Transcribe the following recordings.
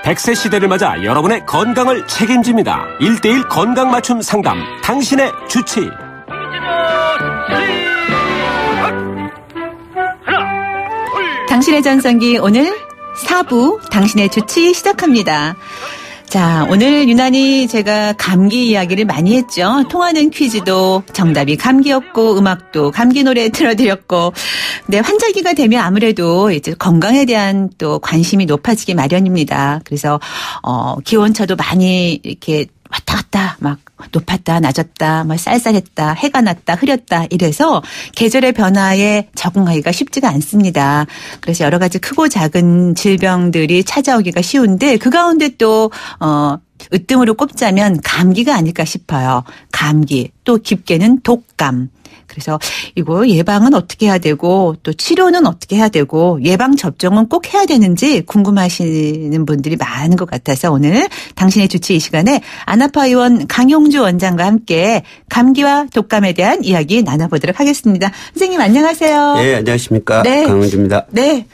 100세 시대를 맞아 여러분의 건강을 책임집니다. 1:1 건강 맞춤 상담, 당신의 주치. 당신의 전성기 오늘 4부 당신의 주치 시작합니다. 자, 오늘 유난히 제가 감기 이야기를 많이 했죠. 통하는 퀴즈도 정답이 감기였고 음악도 감기 노래 틀어드렸고. 근데 환절기가 되면 아무래도 이제 건강에 대한 또 관심이 높아지기 마련입니다. 그래서 기온차도 많이 이렇게 왔다 갔다 막 높았다 낮았다 막 쌀쌀했다 해가 났다 흐렸다 이래서 계절의 변화에 적응하기가 쉽지가 않습니다. 그래서 여러 가지 크고 작은 질병들이 찾아오기가 쉬운데 그 가운데 또 으뜸으로 꼽자면 감기가 아닐까 싶어요. 감기 또 깊게는 독감. 그래서 이거 예방은 어떻게 해야 되고 또 치료는 어떻게 해야 되고 예방 접종은 꼭 해야 되는지 궁금하시는 분들이 많은 것 같아서 오늘 당신의 주치 이 시간에 안아파 의원 강용주 원장과 함께 감기와 독감에 대한 이야기 나눠보도록 하겠습니다. 선생님 안녕하세요. 네, 안녕하십니까. 네. 강용주입니다. 네.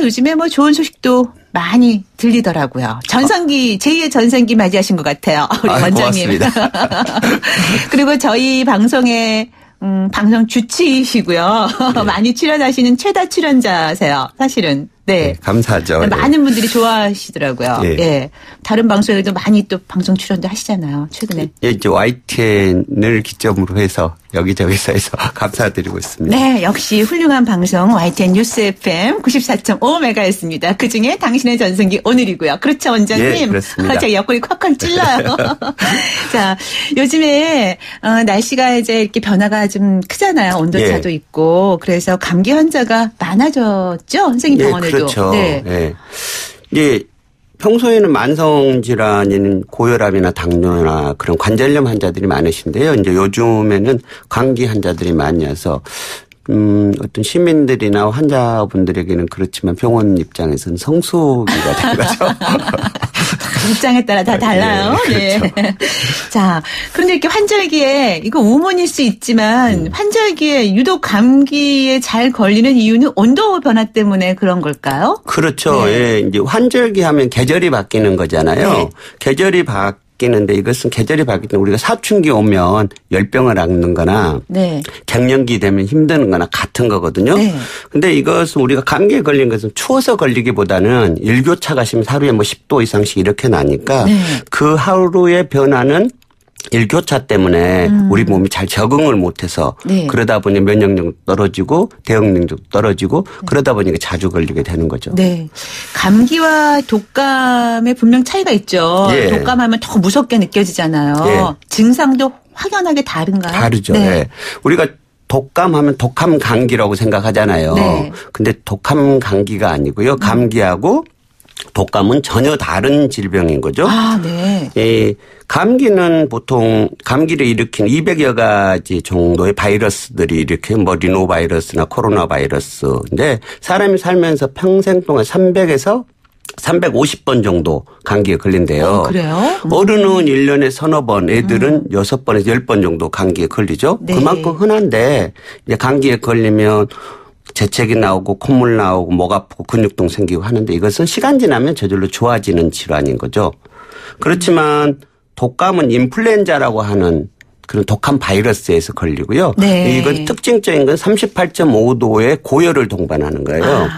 요즘에 뭐 좋은 소식도 많이 들리더라고요. 전성기, 제2의 전성기 맞이하신 것 같아요. 우리 원장님. 고맙습니다. 그리고 저희 방송에 방송 주치이시고요. 네. 많이 출연하시는 최다 출연자세요. 사실은. 네. 감사하죠. 많은 분들이 좋아하시더라고요. 예. 예. 다른 방송에도 많이 또 방송 출연도 하시잖아요. 최근에. 예, 이제 YTN을 기점으로 해서 여기저기서 해서 감사드리고 있습니다. 네. 역시 훌륭한 방송 YTN 뉴스 FM 94.5MHz입니다. 그중에 당신의 전성기 오늘이고요. 그렇죠, 원장님? 예, 그렇습니다. 제가 옆구리 콱콱 찔러요. 자, 요즘에 날씨가 이제 이렇게 변화가 좀 크잖아요. 온도차도 예. 있고. 그래서 감기 환자가 많아졌죠? 선생님 병원에도. 예, 그렇죠. 네. 예. 이제 평소에는 만성 질환인 고혈압이나 당뇨나 그런 관절염 환자들이 많으신데요. 이제 요즘에는 감기 환자들이 많이 와서 어떤 시민들이나 환자분들에게는 그렇지만 병원 입장에서는 성수기가 된 거죠. 입장에 따라 다 달라요. 네. 그렇죠. 네. 자, 그런데 이렇게 환절기에 이거 우문일 수 있지만 환절기에 유독 감기에 잘 걸리는 이유는 온도 변화 때문에 그런 걸까요? 그렇죠. 네. 예, 이제 환절기 하면 계절이 바뀌는 거잖아요. 네. 계절이 바뀌는데 이것은 계절이 바뀔 때 우리가 사춘기 오면 열병을 앓는 거나 네. 갱년기 되면 힘드는 거나 같은 거거든요. 네. 근데 이것은 우리가 감기에 걸린 것은 추워서 걸리기보다는 일교차가 심해서 하루에 뭐 10도 이상씩 이렇게 나니까 네. 그 하루의 변화는 일교차 때문에 우리 몸이 잘 적응을 못해서 네. 그러다 보니 면역력도 떨어지고 대응력도 떨어지고 그러다 보니까 자주 걸리게 되는 거죠. 네. 감기와 독감에 분명 차이가 있죠. 예. 독감하면 더 무섭게 느껴지잖아요. 예. 증상도 확연하게 다른가요? 다르죠. 네. 네. 우리가 독감하면 독감 감기라고 생각하잖아요. 네. 근데 독감 감기가 아니고요. 감기하고 독감은 전혀 다른 질병인 거죠. 아, 네. 예, 감기는 보통 감기를 일으키는 200여 가지 정도의 바이러스들이 이렇게 뭐 리노바이러스나 코로나 바이러스인데 사람이 살면서 평생 동안 300에서 350번 정도 감기에 걸린대요. 그래요? 어른은 1년에 서너 번, 애들은 6번에서 10번 정도 감기에 걸리죠. 네. 그만큼 흔한데 이제 감기에 걸리면 재채기 나오고 콧물 나오고 목 아프고 근육통 생기고 하는데 이것은 시간 지나면 저절로 좋아지는 질환인 거죠. 그렇지만 독감은 인플루엔자라고 하는 그런 독한 바이러스에서 걸리고요. 네. 이건 특징적인 건 38.5도의 고열을 동반하는 거예요.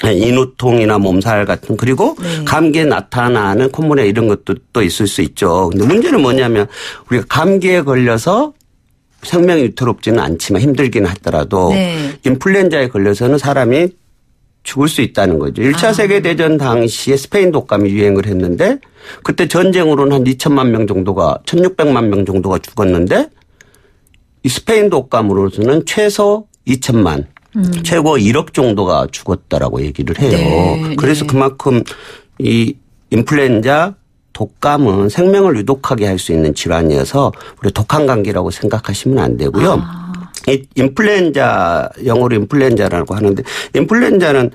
인후통이나 몸살 같은 그리고 네. 감기에 나타나는 콧물에 이런 것도 또 있을 수 있죠. 근데 문제는 뭐냐면 우리가 감기에 걸려서 생명이 위태롭지는 않지만 힘들기는 하더라도 네. 인플루엔자에 걸려서는 사람이 죽을 수 있다는 거죠. 1차 세계대전 당시에 스페인 독감이 유행을 했는데 그때 전쟁으로는 한 2천만 명 정도가 1,600만 명 정도가 죽었는데 이 스페인 독감으로서는 최소 2천만 최고 1억 정도가 죽었다라고 얘기를 해요. 네. 그래서 네. 그만큼 이 인플루엔자 독감은 생명을 유독하게 할 수 있는 질환이어서 우리 독한 감기라고 생각하시면 안 되고요. 이 인플루엔자 영어로 인플루엔자라고 하는데 인플루엔자는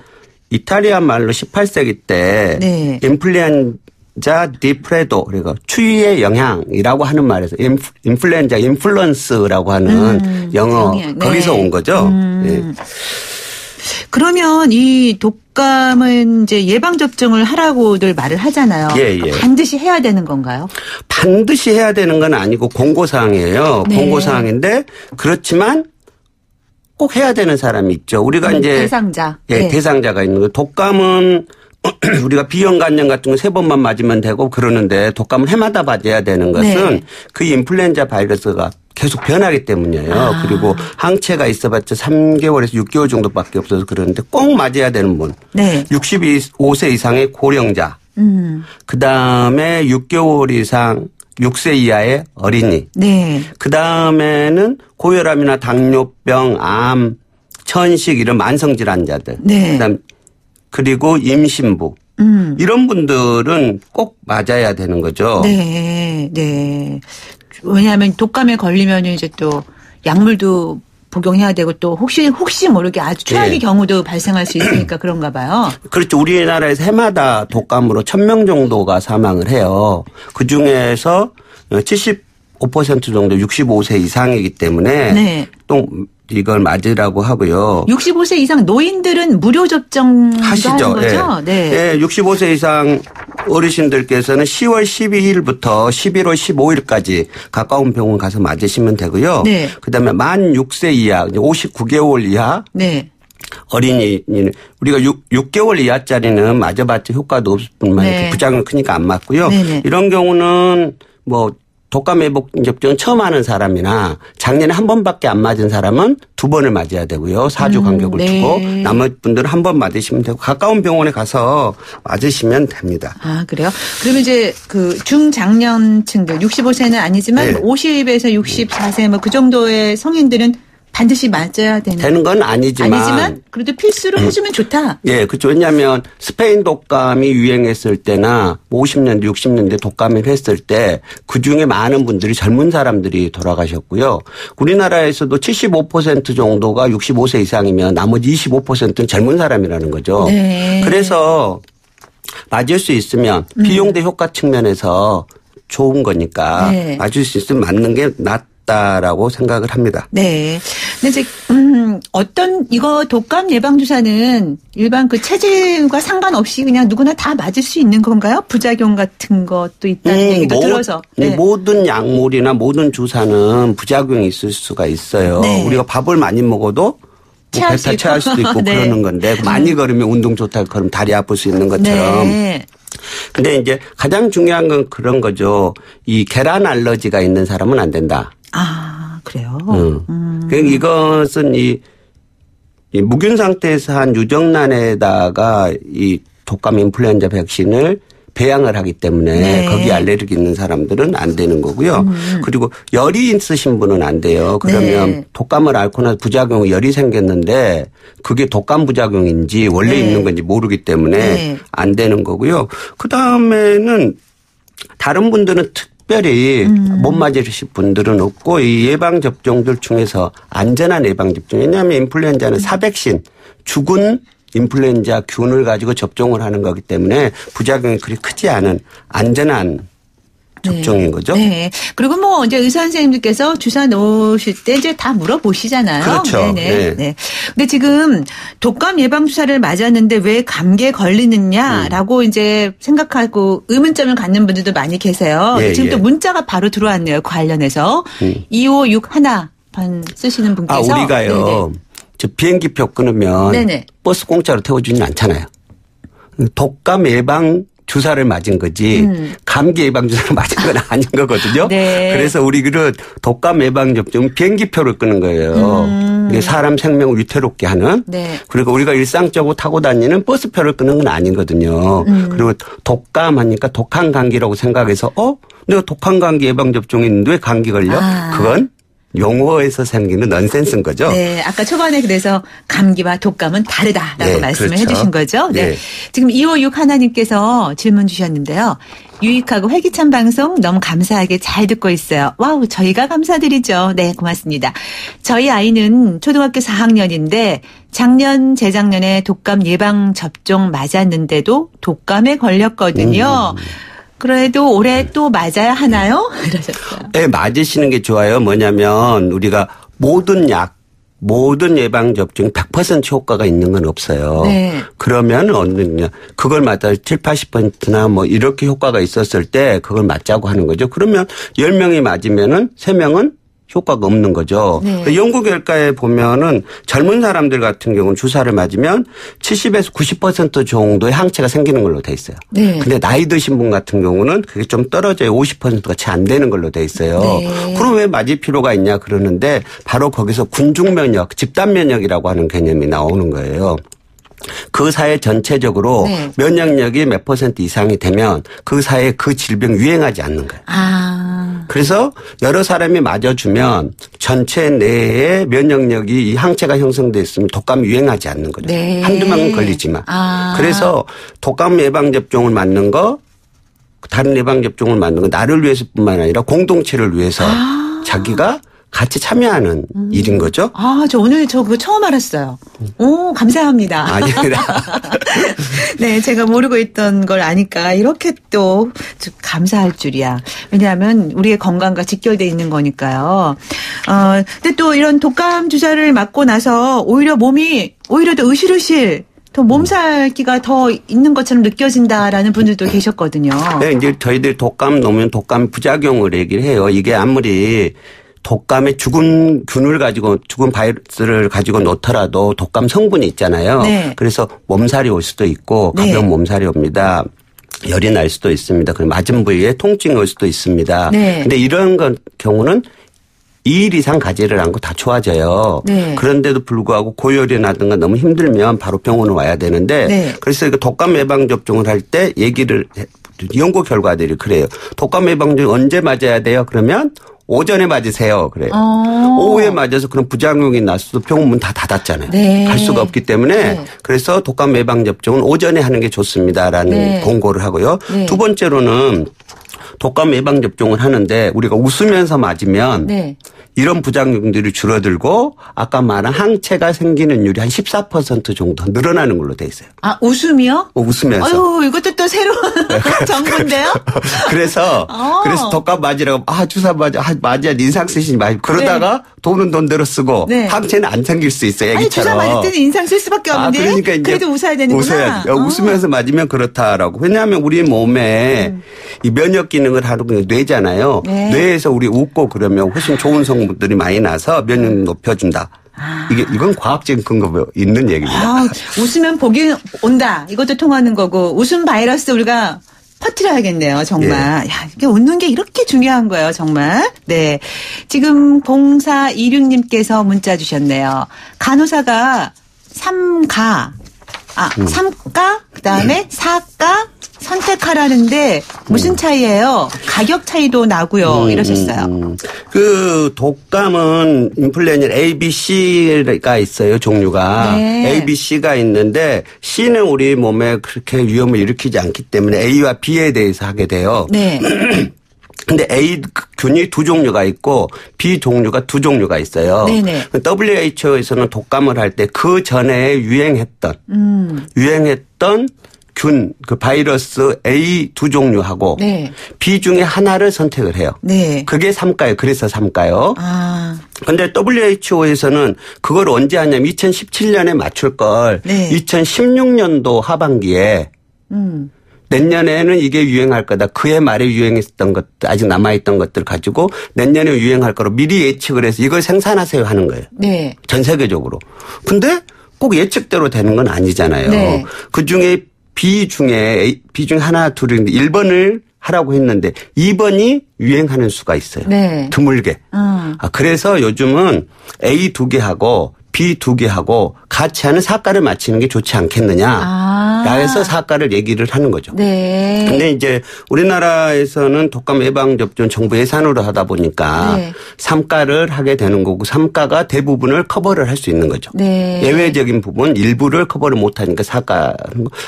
이탈리아 말로 18세기 때 네. 인플루엔자 디프레도 그리고 추위의 영향이라고 하는 말에서 인플루엔자 인플루언스라고 하는 영어 영향. 네. 거기서 온 거죠. 네. 그러면 이 독감은 이제 예방접종을 하라고들 말을 하잖아요. 예. 반드시 해야 되는 건가요? 반드시 해야 되는 건 아니고 공고사항이에요. 네. 공고사항인데 그렇지만 꼭 해야 되는 사람이 있죠. 우리가 이제 대상자. 예, 네. 대상자가 있는 거예요. 독감은 우리가 B형간염 같은 거 3번만 맞으면 되고 그러는데 독감은 해마다 맞아야 되는 것은 네. 그 인플루엔자 바이러스가 계속 변하기 때문이에요. 그리고 항체가 있어봤자 3개월에서 6개월 정도밖에 없어서 그러는데 꼭 맞아야 되는 분. 네. 65세 이상의 고령자. 그다음에 6개월 이상 6세 이하의 어린이. 네. 그다음에는 고혈압이나 당뇨병, 암, 천식 이런 만성 질환자들. 네. 그다음 그리고 임신부. 이런 분들은 꼭 맞아야 되는 거죠. 네. 네. 왜냐하면 독감에 걸리면 이제 또 약물도 복용해야 되고 또 혹시 모르게 아주 최악의 네. 경우도 발생할 수 있으니까 그런가 봐요. 그렇죠. 우리나라에서 해마다 독감으로 1,000명 정도가 사망을 해요. 그중에서 75% 정도 65세 이상이기 때문에 네. 또 이걸 맞으라고 하고요. 65세 이상 노인들은 무료 접종 하시죠. 하는 거죠? 네. 네. 65세 이상 어르신들께서는 10월 12일부터 11월 15일까지 가까운 병원 가서 맞으시면 되고요. 네. 그다음에 만 6세 이하, 59개월 이하 네. 어린이는 우리가 6개월 이하짜리는 맞아봤자 효과도 없을 뿐만 아니라 네. 부작용 크니까 안 맞고요. 네네. 이런 경우는 뭐 독감 예방접종 처음 하는 사람이나 작년에 한 번밖에 안 맞은 사람은 2번을 맞아야 되고요. 4주 간격을 네. 두고 나머지 분들은 한 번 맞으시면 되고 가까운 병원에 가서 맞으시면 됩니다. 아, 그래요? 그러면 이제 그 중장년층들 65세는 아니지만 네. 50에서 64세 뭐 그 정도의 성인들은 반드시 맞아야 되는 건 아니지만 그래도 필수로 해주면 좋다. 예, 그렇죠. 왜냐하면 스페인 독감이 유행했을 때나 50년대, 60년대 독감을 했을 때 그중에 많은 분들이 젊은 사람들이 돌아가셨고요. 우리나라에서도 75% 정도가 65세 이상이면 나머지 25%는 젊은 사람이라는 거죠. 네. 그래서 맞을 수 있으면 비용 대 효과 측면에서 좋은 거니까 네. 맞을 수 있으면 맞는 게 낫다라고 생각을 합니다. 네. 근데 이제 어떤 이거 독감 예방 주사는 일반 그 체질과 상관없이 그냥 누구나 다 맞을 수 있는 건가요? 부작용 같은 것도 있다는 얘기도 들어서. 네. 모든 약물이나 모든 주사는 부작용이 있을 수가 있어요. 네. 우리가 밥을 많이 먹어도 체할 배탈 체할 수도 있고 네. 그러는 건데 많이 걸으면 운동 좋다고 그러면 다리 아플 수 있는 것처럼. 네. 근데 이제 가장 중요한 건 그런 거죠. 이 계란 알러지가 있는 사람은 안 된다. 아, 그래요? 그러니까 이것은 이 무균 상태에서 한 유정란에다가 이 독감 인플루엔자 백신을 배양을 하기 때문에 네. 거기 알레르기 있는 사람들은 안 되는 거고요. 그리고 열이 있으신 분은 안 돼요. 그러면 네. 독감을 앓고 나서 부작용이 열이 생겼는데 그게 독감 부작용인지 원래 네. 있는 건지 모르기 때문에 네. 안 되는 거고요. 그다음에는 다른 분들은 특별히 못 맞으실 분들은 없고 이 예방접종들 중에서 안전한 예방접종. 왜냐하면 인플루엔자는 사백신, 죽은 인플루엔자 균을 가지고 접종을 하는 거기 때문에 부작용이 그리 크지 않은 안전한 접종인 거죠. 네. 그리고 뭐 이제 의사 선생님들께서 주사 놓으실 때 이제 다 물어보시잖아요. 그렇죠. 네네. 네. 근데 지금 독감 예방 주사를 맞았는데 왜 감기에 걸리느냐라고 이제 생각하고 의문점을 갖는 분들도 많이 계세요. 예, 지금 예. 또 문자가 바로 들어왔네요. 관련해서 2561번 쓰시는 분께서. 아, 우리가요. 네네. 저 비행기표 끊으면 네네. 버스 공짜로 태워주지는 않잖아요. 독감 예방 주사를 맞은 거지 감기 예방 주사를 맞은 건 아닌 거거든요. 네. 그래서 우리는 독감 예방 접종 비행기표를 끄는 거예요. 이게 사람 생명을 위태롭게 하는. 네. 그리고 우리가 일상적으로 타고 다니는 버스표를 끄는 건 아니거든요. 그리고 독감 하니까 독한 감기라고 생각해서 내가 독한 감기 예방 접종이 있는데 왜 감기 걸려? 그건 용어에서 생기는 넌센스인 거죠. 네. 아까 초반에 그래서 감기와 독감은 다르다라고 네, 말씀을 그렇죠. 해 주신 거죠. 네. 네. 지금 256 하나님께서 질문 주셨는데요. 유익하고 활기찬 방송 너무 감사하게 잘 듣고 있어요. 와우, 저희가 감사드리죠. 네, 고맙습니다. 저희 아이는 초등학교 4학년인데 작년, 재작년에 독감 예방 접종 맞았는데도 독감에 걸렸거든요. 그래도 올해 또 맞아야 하나요? 이러셨어요. 네, 맞으시는 게 좋아요. 뭐냐면 우리가 모든 약 모든 예방접종이 100% 효과가 있는 건 없어요. 네. 그러면 어느냐. 그걸 맞아 7, 80%나 뭐 이렇게 효과가 있었을 때 그걸 맞자고 하는 거죠. 그러면 10명이 맞으면은 3명은 효과가 없는 거죠. 네. 연구 결과에 보면은 젊은 사람들 같은 경우는 주사를 맞으면 70에서 90% 정도의 항체가 생기는 걸로 돼 있어요. 네. 근데 나이 드신 분 같은 경우는 그게 좀 떨어져요. 50%가 채 안 되는 걸로 돼 있어요. 네. 그럼 왜 맞을 필요가 있냐 그러는데 바로 거기서 군중 면역, 집단 면역이라고 하는 개념이 나오는 거예요. 그 사회 전체적으로 네. 면역력이 몇 % 이상이 되면 그 사회에 그 질병 유행하지 않는 거예요. 그래서 여러 사람이 맞아주면 전체 내에 면역력이 이 항체가 형성돼 있으면 독감이 유행하지 않는 거죠. 네. 한두 명은 걸리지만. 그래서 독감 예방접종을 맞는 거 다른 예방접종을 맞는 거 나를 위해서뿐만 아니라 공동체를 위해서 자기가 같이 참여하는 일인 거죠. 저 오늘 저 그거 처음 알았어요. 오, 감사합니다. 아니라. 네, 제가 모르고 있던 걸 아니까 이렇게 또 감사할 줄이야. 왜냐하면 우리의 건강과 직결돼 있는 거니까요. 근데 또 이런 독감 주사를 맞고 나서 오히려 몸이 오히려 더 으실으실 더 몸살기가 더 있는 것처럼 느껴진다라는 분들도 계셨거든요. 네, 이제 저희들 독감 놓으면 독감 부작용을 얘기를 해요. 이게 아무리 독감의 죽은 균을 가지고 죽은 바이러스를 가지고 놓더라도 독감 성분이 있잖아요. 네. 그래서 몸살이 올 수도 있고 가벼운 네. 몸살이 옵니다. 열이 날 수도 있습니다. 그리고 맞은 부위에 통증이 올 수도 있습니다. 네. 근데 이런 경우는 2일 이상 가지를 않고 다 좋아져요. 네. 그런데도 불구하고 고열이나든가 너무 힘들면 바로 병원을 와야 되는데 네. 그래서 이거 독감 예방 접종을 할 때 얘기를 연구 결과들이 그래요. 독감 예방접종 언제 맞아야 돼요? 그러면 오전에 맞으세요. 그래요. 오후에 맞아서 그런 부작용이 났어도 병원 문 다 닫았잖아요. 네. 갈 수가 없기 때문에 네. 그래서 독감 예방접종은 오전에 하는 게 좋습니다라는 네. 공고를 하고요. 네. 두 번째로는 독감 예방접종을 하는데 우리가 웃으면서 맞으면 네. 이런 부작용들이 줄어들고 아까 말한 항체가 생기는 율이 한 14% 정도 늘어나는 걸로 돼 있어요. 웃음이요? 웃으면서. 아유, 이것도 또 새로운 정보인데요? 그래서 독감 맞으라고 주사 맞아야 인상 쓰시지 말고 그러다가 돈은 돈대로 쓰고 네. 항체는 안 생길 수 있어요. 아니, 주사 애기처럼. 맞을 때는 인상 쓸 수밖에 없는데 그러니까 이제 그래도 웃어야 되는구나. 웃어야지. 웃으면서 맞으면 그렇다라고. 왜냐하면 우리 몸에 이 면역 기능을 하는 게 뇌잖아요. 네. 뇌에서 우리 웃고 그러면 훨씬 좋은 성분들이 많이 나서 면역력 높여준다. 이건 과학적인 근거가 있는 얘기입니다. 웃으면 복이 온다. 이것도 통하는 거고 웃음 바이러스 우리가 퍼뜨려야겠네요. 정말. 예. 야, 이게 웃는 게 이렇게 중요한 거예요. 정말. 네. 지금 0426님께서 문자 주셨네요. 간호사가 3가 그다음에 4가 선택하라는데 무슨 차이예요? 가격 차이도 나고요. 이러셨어요. 그 독감은 인플루엔자 A, B, C가 있어요. 종류가. 네. A, B, C가 있는데 C는 우리 몸에 그렇게 위험을 일으키지 않기 때문에 A와 B에 대해서 하게 돼요. 네. 근데 A 균이 두 종류가 있고 B 종류가 두 종류가 있어요. 네네. WHO에서는 독감을 할 때 그 전에 유행했던 균, 그 바이러스 A 두 종류하고 네. B 중에 하나를 선택을 해요. 네. 그게 3가예요. 그래서 3가요. 근데 WHO에서는 그걸 언제 하냐면 2017년에 맞출 걸 네. 2016년도 하반기에 내년에는 이게 유행할 거다. 그해 말에 유행했던 것들, 아직 남아있던 것들 가지고 내년에 유행할 거로 미리 예측을 해서 이걸 생산하세요 하는 거예요. 네. 전 세계적으로. 근데 꼭 예측대로 되는 건 아니잖아요. 네. 그 중에 B 중에 하나, 둘인데 1번을 하라고 했는데 2번이 유행하는 수가 있어요. 네. 드물게. 그래서 요즘은 A 2개하고 B 2개하고 같이 하는 사과를 맞히는 게 좋지 않겠느냐. 라해서 사과를 얘기를 하는 거죠. 네. 근데 이제 우리나라에서는 독감 예방접종 정부 예산으로 하다 보니까 네. 3가를 하게 되는 거고 3가가 대부분을 커버를 할 수 있는 거죠. 네. 예외적인 부분 일부를 커버를 못하니까 4가.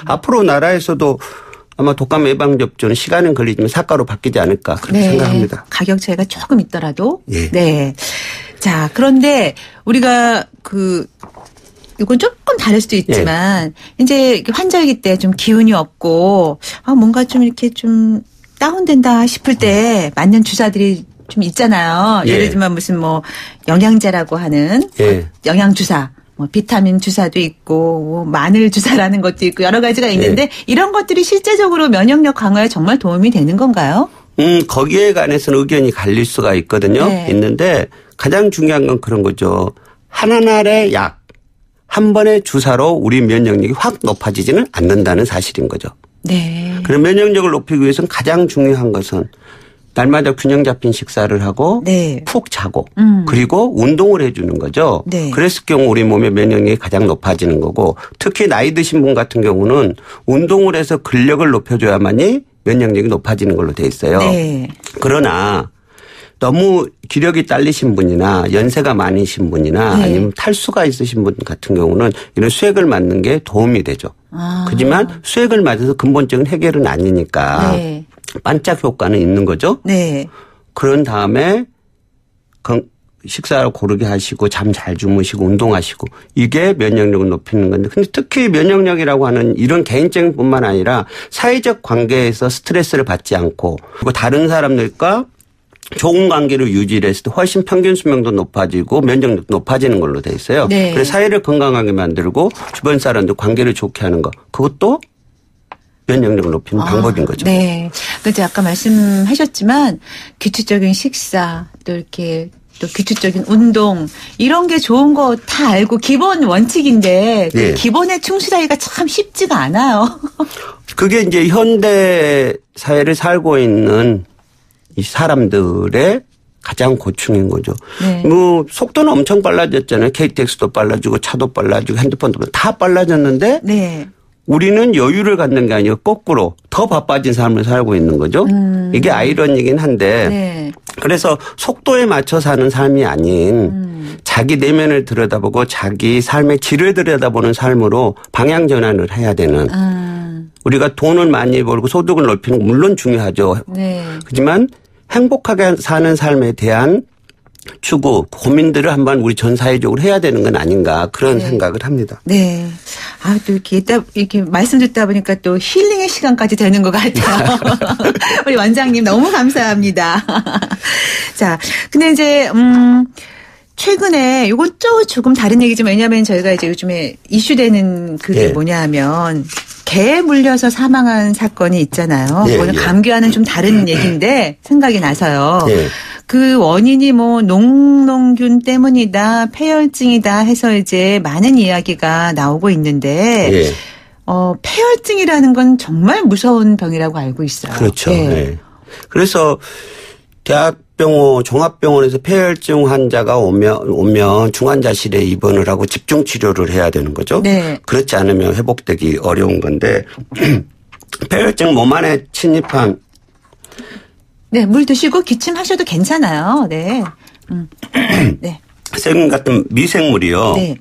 앞으로 나라에서도 아마 독감 예방접종은 시간은 걸리지만 4가로 바뀌지 않을까 그렇게 생각합니다. 가격 차이가 조금 있더라도. 예. 네. 자, 그런데 우리가 이건 조금 다를 수도 있지만 이제 환절기 때 좀 기운이 없고 뭔가 좀 이렇게 좀 다운된다 싶을 때 맞는 주사들이 좀 있잖아요. 예. 예를 들면 무슨 뭐 영양제라고 하는 예. 영양주사. 뭐 비타민 주사도 있고 뭐 마늘 주사라는 것도 있고 여러 가지가 있는데 이런 것들이 실제적으로 면역력 강화에 정말 도움이 되는 건가요? 거기에 관해서는 의견이 갈릴 수가 있거든요. 네. 있는데 가장 중요한 건 그런 거죠. 하나날의 약, 한 번의 주사로 우리 면역력이 확 높아지지는 않는다는 사실인 거죠. 네. 그럼 면역력을 높이기 위해서는 가장 중요한 것은 날마다 균형 잡힌 식사를 하고 네. 푹 자고 그리고 운동을 해주는 거죠. 네. 그랬을 경우 우리 몸의 면역력이 가장 높아지는 거고 특히 나이 드신 분 같은 경우는 운동을 해서 근력을 높여줘야만이 면역력이 높아지는 걸로 돼 있어요. 네. 그러나 너무 기력이 딸리신 분이나 연세가 많으신 분이나 네. 아니면 탈수가 있으신 분 같은 경우는 이런 수액을 맞는 게 도움이 되죠. 하지만 수액을 맞아서 근본적인 해결은 아니니까 네. 반짝 효과는 있는 거죠. 네. 그런 다음에 식사를 고르게 하시고 잠 잘 주무시고 운동하시고 이게 면역력을 높이는 건데 근데 특히 면역력이라고 하는 이런 개인적인 뿐만 아니라 사회적 관계에서 스트레스를 받지 않고 그리고 다른 사람들과 좋은 관계를 유지를 했을 때 훨씬 평균 수명도 높아지고 면역력도 높아지는 걸로 돼 있어요. 네. 그래서 사회를 건강하게 만들고 주변 사람들 관계를 좋게 하는 거 그것도 면역력을 높이는 방법인 거죠. 네. 그런데 아까 말씀하셨지만 규칙적인 식사 또 이렇게 또 규칙적인 운동 이런 게 좋은 거 다 알고 기본 원칙인데 그 네. 기본에 충실하기가 참 쉽지가 않아요. 그게 이제 현대 사회를 살고 있는 이 사람들의 가장 고충인 거죠. 네. 뭐 속도는 엄청 빨라졌잖아요. KTX도 빨라지고 차도 빨라지고 핸드폰도 다 빨라졌는데 네. 우리는 여유를 갖는 게 아니고 거꾸로 더 바빠진 삶을 살고 있는 거죠. 이게 아이러니긴 한데 네. 그래서 속도에 맞춰 사는 삶이 아닌 자기 내면을 들여다보고 자기 삶의 질을 들여다보는 삶으로 방향 전환을 해야 되는 우리가 돈을 많이 벌고 소득을 높이는 건 물론 중요하죠. 네. 하지만 행복하게 사는 삶에 대한 추구, 고민들을 한번 우리 전 사회적으로 해야 되는 건 아닌가 그런 생각을 합니다. 네. 아, 또 이렇게 말씀 듣다 보니까 또 힐링의 시간까지 되는 것 같아요. 우리 원장님 너무 감사합니다. 자, 근데 이제, 최근에 이건 또 조금 다른 얘기지만 왜냐하면 저희가 이제 요즘에 이슈되는 그게 예. 뭐냐 하면 개에 물려서 사망한 사건이 있잖아요. 예, 그거는 예. 감기와는 좀 다른 얘기인데 생각이 나서요. 예. 그 원인이 뭐 농농균 때문이다, 폐혈증이다 해서 이제 많은 이야기가 나오고 있는데 예. 폐혈증이라는 건 정말 무서운 병이라고 알고 있어요. 그렇죠. 예. 네. 그래서 대학병원, 종합병원에서 폐혈증 환자가 오면 중환자실에 입원을 하고 집중 치료를 해야 되는 거죠. 네. 그렇지 않으면 회복되기 어려운 건데 폐혈증 몸 안에 침입한 네, 물 드시고 기침하셔도 괜찮아요. 네. 네. 세균 같은 미생물이요. 네.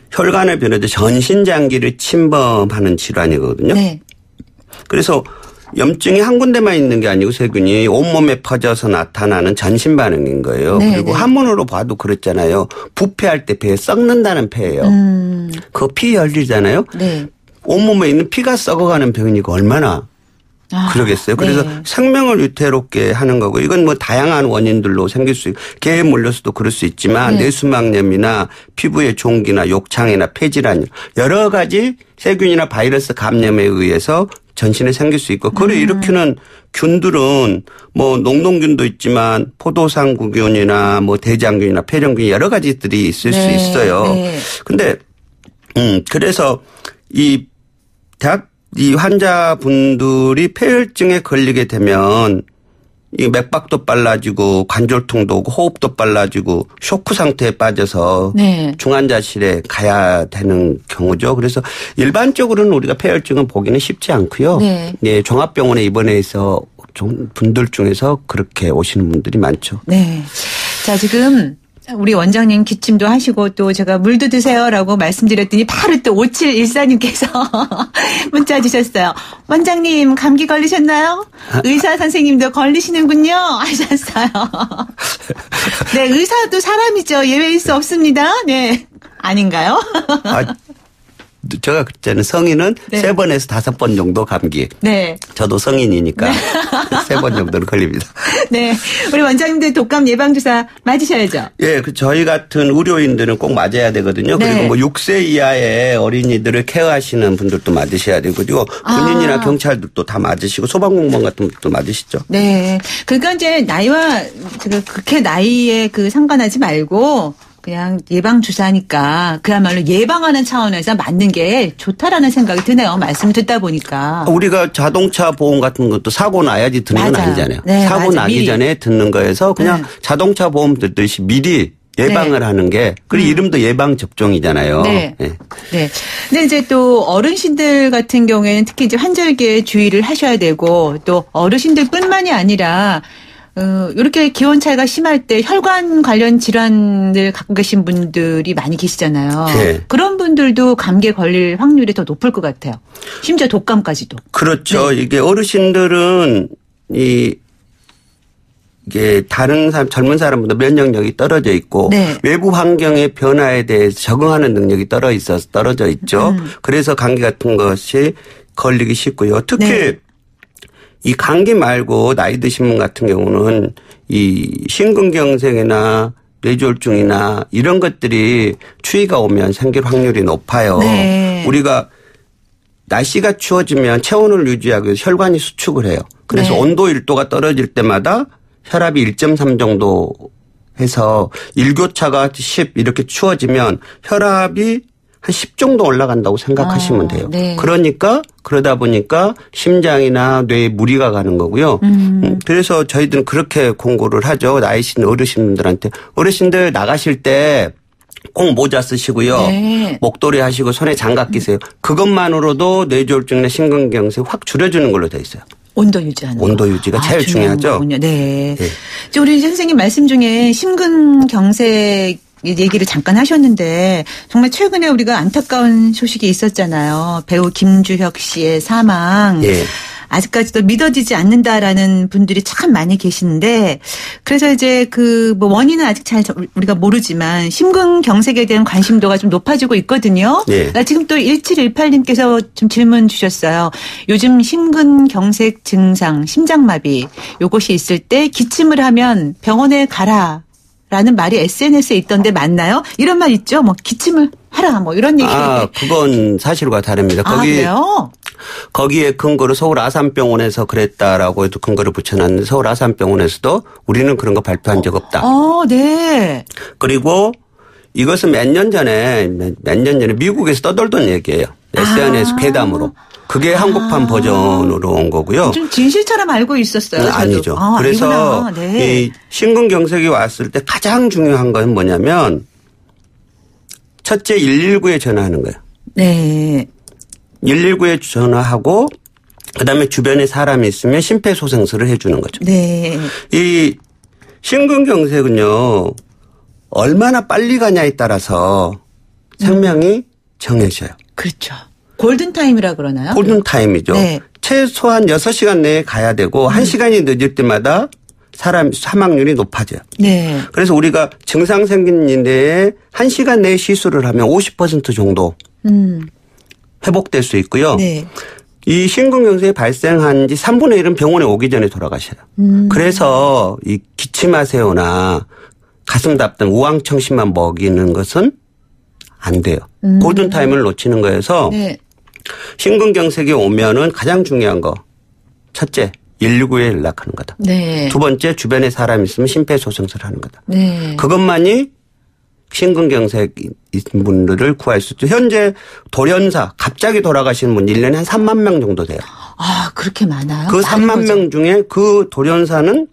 혈관을 변해도 전신장기를 침범하는 질환이거든요. 네. 그래서 염증이 한 군데만 있는 게 아니고 세균이 온몸에 퍼져서 나타나는 전신 반응인 거예요. 네, 그리고 네. 한문으로 봐도 그렇잖아요. 부패할 때 배에 썩는다는 폐예요. 그 피 열리잖아요. 네. 온몸에 있는 피가 썩어가는 병이니까 얼마나 그러겠어요. 그래서 네. 생명을 위태롭게 하는 거고 이건 뭐 다양한 원인들로 생길 수 있고 개에 물려서도 그럴 수 있지만 네. 뇌수막염이나 피부의 종기나 욕창이나 폐질환 여러 가지 세균이나 바이러스 감염에 의해서 전신에 생길 수 있고 그걸 일으키는 균들은 뭐 농농균도 있지만 포도상구균이나 뭐 대장균이나 폐렴균 여러 가지들이 있을 네. 수 있어요. 네. 근데 그래서 이 환자분들이 폐혈증에 걸리게 되면 이 맥박도 빨라지고 관절통도 오고 호흡도 빨라지고 쇼크 상태에 빠져서 네. 중환자실에 가야 되는 경우죠. 그래서 일반적으로는 우리가 폐혈증은 보기는 쉽지 않고요. 네. 네, 종합병원에 입원해서 분들 중에서 그렇게 오시는 분들이 많죠. 네. 자, 지금 우리 원장님 기침도 하시고 또 제가 물도 드세요라고 말씀드렸더니 바로 또 5714님께서 문자 주셨어요. 원장님 감기 걸리셨나요? 의사 선생님도 걸리시는군요 하셨어요. 네, 의사도 사람이죠. 예외일 수 없습니다. 네. 아닌가요? 제가 그때는 성인은 네. 3번에서 5번 정도 감기. 네. 저도 성인이니까 3번 정도는 걸립니다. 네. 우리 원장님들 독감 예방주사 맞으셔야죠. 예, 저희 같은 의료인들은 꼭 맞아야 되거든요. 네. 그리고 뭐 6세 이하의 어린이들을 케어하시는 분들도 맞으셔야 되고, 군인이나 경찰들도 다 맞으시고, 소방공무원 같은 분들도 맞으시죠. 네. 그러니까 이제 나이와 그렇게 나이에 상관하지 말고 그냥 예방주사니까 그야말로 예방하는 차원에서 맞는 게 좋다라는 생각이 드네요. 말씀 듣다 보니까. 우리가 자동차 보험 같은 것도 사고 나야지 듣는 건 맞아요. 아니잖아요. 네, 사고 맞아요. 나기 미리. 전에 듣는 거여서 그냥 자동차 보험 듣듯이 미리 예방을 하는 게, 그리고 이름도 예방접종이잖아요. 네. 네. 네. 근데 이제 또 어르신들 같은 경우에는 특히 이제 환절기에 주의를 하셔야 되고 또 어르신들뿐만이 아니라 이렇게 기온 차이가 심할 때 혈관 관련 질환을 갖고 계신 분들이 많이 계시잖아요. 네. 그런 분들도 감기에 걸릴 확률이 더 높을 것 같아요. 심지어 독감까지도. 그렇죠. 네. 이게 어르신들은 이게 다른 사람, 젊은 사람보다 면역력이 떨어져 있고, 네. 외부 환경의 변화에 대해서 적응하는 능력이 떨어져 있죠. 그래서 감기 같은 것이 걸리기 쉽고요. 특히 네. 이 감기 말고 나이 드신 분 같은 경우는 이 심근경색이나 뇌졸중이나 이런 것들이 추위가 오면 생길 확률이 높아요. 네. 우리가 날씨가 추워지면 체온을 유지하기 위해서 혈관이 수축을 해요. 그래서 네. 온도 1도가 떨어질 때마다 혈압이 1.3 정도 해서 일교차가 10 이렇게 추워지면 혈압이 한 10 정도 올라간다고 생각하시면 돼요. 네. 그러다 보니까 심장이나 뇌에 무리가 가는 거고요. 그래서 저희들은 그렇게 공고를 하죠. 나이신 어르신들한테. 어르신들 나가실 때 꼭 모자 쓰시고요. 네. 목도리 하시고 손에 장갑 끼세요. 그것만으로도 뇌졸중이나 심근경색 확 줄여주는 걸로 돼 있어요. 온도 유지하는 거. 온도 유지가 제일 중요한 중요하죠. 거군요. 네. 네. 저 우리 선생님 말씀 중에 심근경색 얘기를 잠깐 하셨는데 정말 최근에 우리가 안타까운 소식이 있었잖아요. 배우 김주혁 씨의 사망. 예. 아직까지도 믿어지지 않는다라는 분들이 참 많이 계시는데 그래서 이제 뭐 원인은 아직 잘 우리가 모르지만 심근경색에 대한 관심도가 좀 높아지고 있거든요. 예. 지금 또 1718님께서 좀 질문 주셨어요. 요즘 심근경색 증상, 심장마비 요것이 있을 때 기침을 하면 병원에 가라. 라는 말이 SNS에 있던데 맞나요? 이런 말 있죠. 뭐 기침을 하라 뭐 이런 얘기. 그건 사실과 다릅니다. 그래요? 거기에 근거로 서울 아산병원에서 그랬다라고 해도 근거를 붙여놨는데 서울 아산병원에서도 우리는 그런 거 발표한 적 없다. 네. 그리고 이것은 몇 년 전에 미국에서 떠돌던 얘기예요. SNS 괴담으로. 그게 한국판 버전으로 온 거고요. 좀 진실처럼 알고 있었어요. 저도. 아니죠. 그래서 네. 이 심근경색이 왔을 때 가장 중요한 건 뭐냐면 첫째 119에 전화하는 거예요. 네. 119에 전화하고 그다음에 주변에 사람이 있으면 심폐소생술을 해 주는 거죠. 네. 이 심근경색은요. 얼마나 빨리 가냐에 따라서 생명이 정해져요. 그렇죠. 골든타임이라 그러나요? 골든타임이죠. 네. 최소한 6시간 내에 가야 되고 1시간이 늦을 때마다 사람 사망률이 높아져요. 네. 그래서 우리가 증상 생긴 일에 1시간 내에 시술을 하면 50% 정도 회복될 수 있고요. 네. 이 심근경색이 발생한 지 3분의 1은 병원에 오기 전에 돌아가셔요. 그래서 이 기침하세요나 가슴 답답 우황청심만 먹이는 것은 안 돼요. 골든타임을 놓치는 거여서 네. 심근경색이 오면은 가장 중요한 거 첫째 119에 연락하는 거다. 네. 두 번째 주변에 사람이 있으면 심폐소생술을 하는 거다. 네. 그것만이 심근경색 있는 분들을 구할 수 있죠. 현재 돌연사 갑자기 돌아가시는 분 1년에 한 3만 명 정도 돼요. 그렇게 많아요? 그 3만 명 중에 그 돌연사는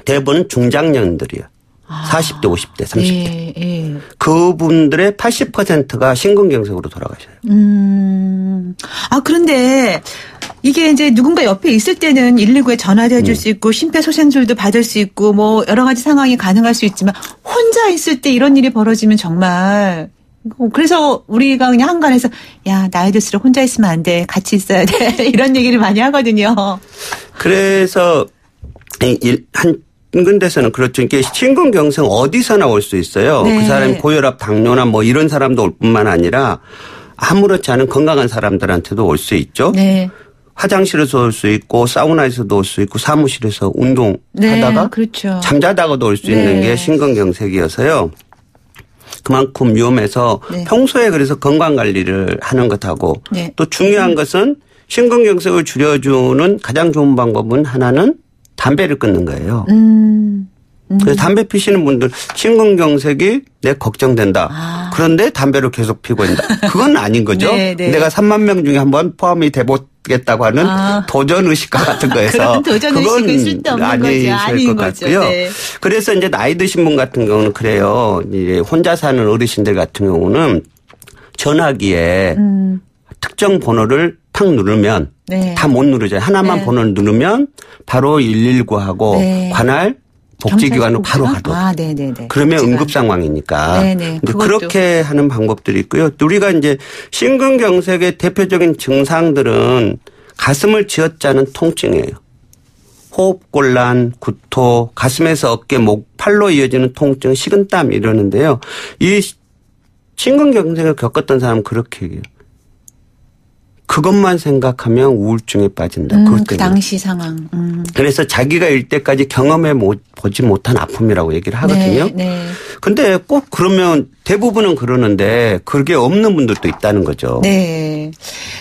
대부분 중장년들이에요. 40대, 50대, 30대. 예. 그분들의 80%가 심근경색으로 돌아가셔요. 그런데 이게 이제 누군가 옆에 있을 때는 119에 전화도 해줄 수 있고 심폐소생술도 받을 수 있고 뭐 여러 가지 상황이 가능할 수 있지만 혼자 있을 때 이런 일이 벌어지면 정말 그래서 우리가 그냥 한간에서 야 나이 들수록 혼자 있으면 안 돼. 같이 있어야 돼. 이런 얘기를 많이 하거든요. 그래서 한 근데서는 그렇죠. 이게 심근경색 어디서나 올 수 있어요. 네. 그 사람이 고혈압, 당뇨나 뭐 이런 사람도 올 뿐만 아니라 아무렇지 않은 건강한 사람들한테도 올 수 있죠. 네. 화장실에서 올 수 있고 사우나에서도 올 수 있고 사무실에서 운동하다가 네, 그렇죠. 잠자다가도 올 수 있는 게 심근경색이어서요. 그만큼 위험해서 네. 평소에 그래서 건강관리를 하는 것하고 네. 또 중요한 것은 심근경색을 줄여주는 가장 좋은 방법은 하나는 담배를 끊는 거예요. 그래서 담배 피시는 분들 심근경색이 내 걱정된다. 그런데 담배를 계속 피고 있다. 그건 아닌 거죠. 네, 네. 내가 3만 명 중에 한번 포함이 돼보겠다고 하는 도전의식과 같은 거에서 그런 도전의식은 쓸데없는 거죠. 아닌 것 거죠. 같고요. 네. 그래서 이제 나이 드신 분 같은 경우는 그래요. 이제 혼자 사는 어르신들 같은 경우는 전화기에 특정 번호를 탁 누르면 네. 다 못 누르잖아요. 하나만 네. 번호를 누르면 바로 119하고 네. 관할 복지기관으로 바로 가도. 네네네. 그러면 복지관. 응급 상황이니까. 네네. 근데 그렇게 하는 방법들이 있고요. 또 우리가 이제 심근경색의 대표적인 증상들은 가슴을 쥐어짜는 통증이에요. 호흡곤란, 구토, 가슴에서 어깨, 목, 팔로 이어지는 통증, 식은땀 이러는데요. 이 심근경색을 겪었던 사람은 그렇게 얘기해요. 그것만 생각하면 우울증에 빠진다. 그 당시 상황. 그래서 자기가 일때까지 경험해 보지 못한 아픔이라고 얘기를 하거든요. 네. 근데 꼭 그러면 대부분은 그러는데 그게 없는 분들도 있다는 거죠. 네.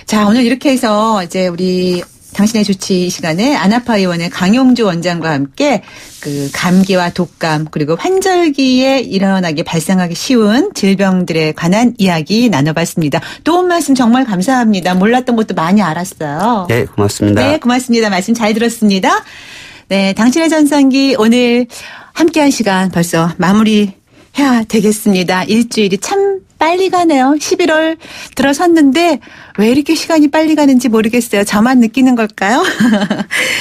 자, 오늘 이렇게 해서 이제 우리 당신의 주치 시간에 안아파 의원의 강용주 원장과 함께 그 감기와 독감 그리고 환절기에 일어나게 발생하기 쉬운 질병들에 관한 이야기 나눠봤습니다. 도움 말씀 정말 감사합니다. 몰랐던 것도 많이 알았어요. 네, 고맙습니다. 네, 고맙습니다. 말씀 잘 들었습니다. 네, 당신의 전성기 오늘 함께한 시간 벌써 마무리해야 되겠습니다. 일주일이 참 빨리 가네요. 11월 들어섰는데 왜 이렇게 시간이 빨리 가는지 모르겠어요. 저만 느끼는 걸까요?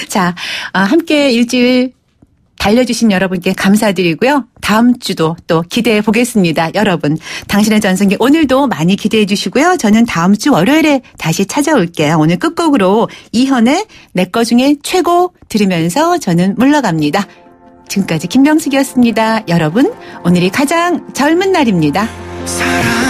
자, 함께 일주일 달려주신 여러분께 감사드리고요. 다음 주도 또 기대해 보겠습니다. 여러분, 당신의 전성기 오늘도 많이 기대해 주시고요. 저는 다음 주 월요일에 다시 찾아올게요. 오늘 끝곡으로 이현의 내 거 중에 최고 들으면서 저는 물러갑니다. 지금까지 김명숙이었습니다. 여러분, 오늘이 가장 젊은 날입니다. 사랑